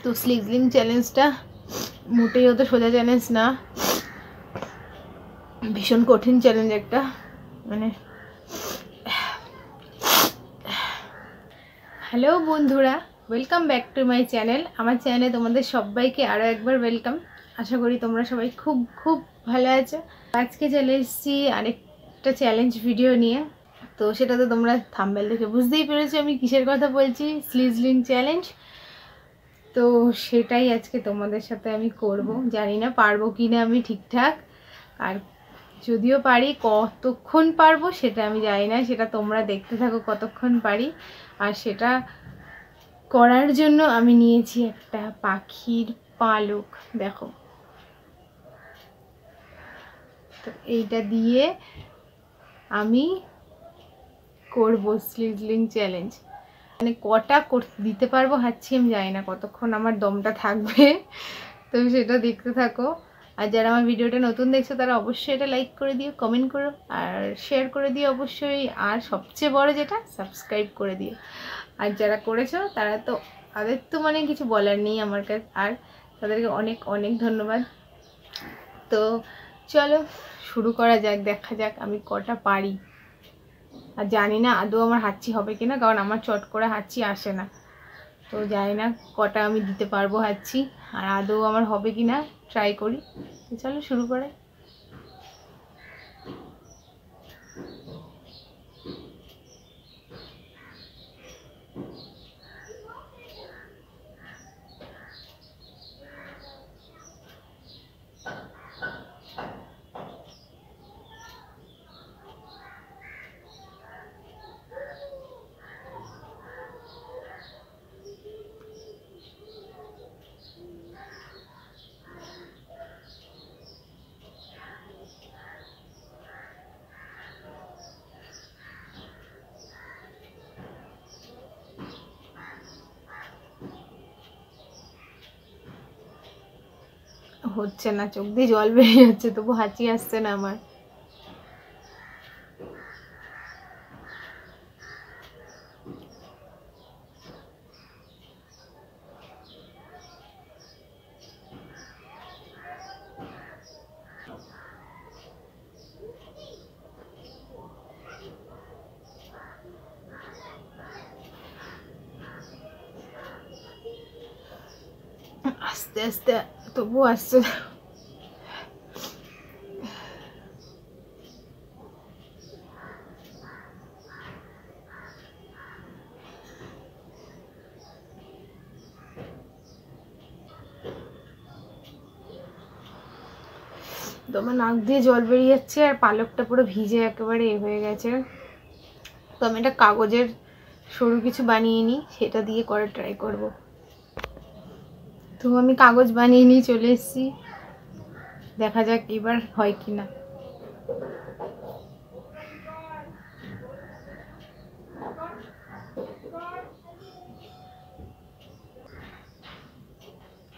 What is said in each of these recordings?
তো স্লিজলিং চ্যালেঞ্জটা মোটেই অত সোজা চ্যালেঞ্জ না, ভীষণ কঠিন চ্যালেঞ্জ একটা। মানে হ্যালো বন্ধুরা, welcome back to my channel. আমার চ্যানেলে তোমাদের সবাইকে আরও একবার ওয়েলকাম। আশা করি তোমরা সবাই খুব খুব ভালো আছো। আজকে চলে এসেছি আরেকটা চ্যালেঞ্জ ভিডিও নিয়ে। তো সেটা তো তোমরা থাম্বনেল দেখে বুঝতেই পেরেছো আমি কিসের কথা বলছি, স্লিজলিং চ্যালেঞ্জ। তো সেটাই আজকে তোমাদের সাথে আমি করব। জানি না পারবো কি না আমি ঠিকঠাক, আর যদিও পারি কতক্ষণ পারবো সেটা আমি জানি না, সেটা তোমরা দেখতে থাকো কতক্ষণ পারি। আর সেটা করার জন্য আমি নিয়েছি একটা পাখির পালক, দেখো। তো এইটা দিয়ে আমি করব স্লিজলিং চ্যালেঞ্জ। মানে কটা দিতে পারবো হাঁচি আমি জানি না, কতক্ষণ আমার দমটা থাকবে। তো সেটা দেখতে থাকো। আর যারা আমার ভিডিওটা নতুন দেখছো তারা অবশ্যই এটা লাইক করে দিও, কমেন্ট করো আর শেয়ার করে দিও অবশ্যই। আর সবচেয়ে বড় যেটা, সাবস্ক্রাইব করে দিও। আর যারা করেছো তারা তো, তাদের তো মানে কিছু বলার নেই আমার কাছে, আর তাদেরকে অনেক অনেক ধন্যবাদ। তো চলো শুরু করা যাক, দেখা যাক আমি কটা পারি। আর জানি না আদৌ আমার হাঁচি হবে কিনা, কারণ আমার চট করে হাঁচি আসে না। তো জানি না কটা আমি দিতে পারবো হাঁচি, আর আদৌ আমার হবে কিনা ট্রাই করি। তো চলো শুরু করে। হচ্ছে না, চোখ দিয়ে জল বেরিয়ে যাচ্ছে, তবু হাঁচি আসছে না আমার। আস্তে আস্তে, তবু আসছে না। তো আমার নাক দিয়ে জল বেরিয়ে যাচ্ছে, আর পালকটা পুরো ভিজে একেবারে হয়ে গেছে। তো আমি একটা কাগজের সরু কিছু বানিয়ে নিই, সেটা দিয়ে করে ট্রাই করব। তো আমি কাগজ বানিয়ে নিয়ে চলে এসেছি, দেখা যাক এবার হয় কি না।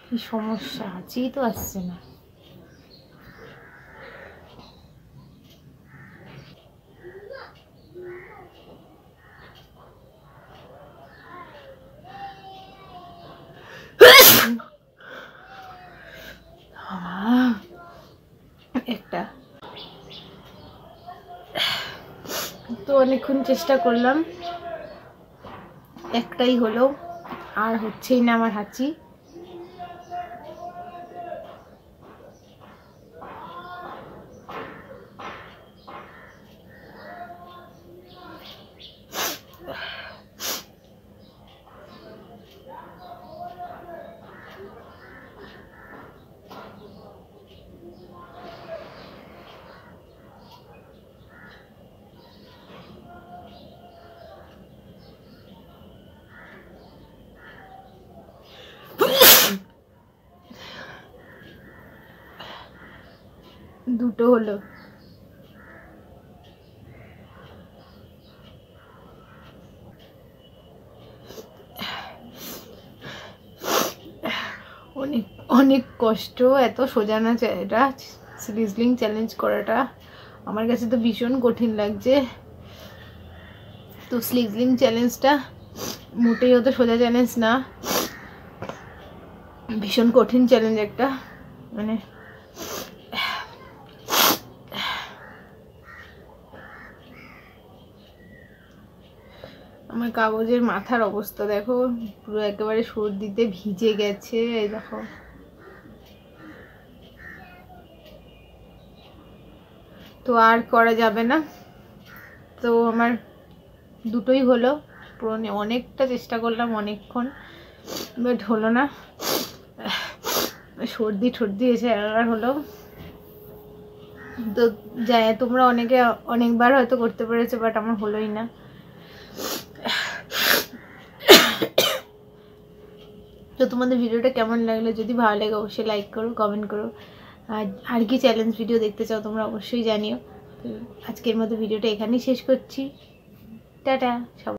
কি সমস্যা, হাঁচিই তো আসছে না। একটা তো অনেকক্ষণ চেষ্টা করলাম, একটাই হলো, আর হচ্ছেই না আমার হাঁচি। দুটো হলো। অনেক অনেক কষ্ট, এত সোজা না এটা স্লিজলিং চ্যালেঞ্জ করাটা। আমার কাছে তো ভীষণ কঠিন লাগছে। তো স্লিজলিং চ্যালেঞ্জটা মোটেই অত সোজা চ্যালেঞ্জ না, ভীষণ কঠিন চ্যালেঞ্জ একটা, মানে আমার কাগজের মাথার অবস্থা দেখো, পুরো একেবারে সর্দিতে ভিজে গেছে। এই দেখো, তো আর করা যাবে না। তো আমার দুটোই হলো, অনেকটা চেষ্টা করলাম অনেকক্ষণ, বাট হলো না। সর্দি ঠর্দি এসে আর হলো। তো যাই, তোমরা অনেকে অনেকবার হয়তো করতে পেরেছো, বাট আমার হলোই না। তো তোমাদের ভিডিওটা কেমন লাগলো, যদি ভালো লাগে অবশ্যই লাইক করো, কমেন্ট করো। আর কি চ্যালেঞ্জ ভিডিও দেখতে চাও তোমরা অবশ্যই জানিও। তো আজকের মতো ভিডিওটা এখানেই শেষ করছি। টাটা সবাই।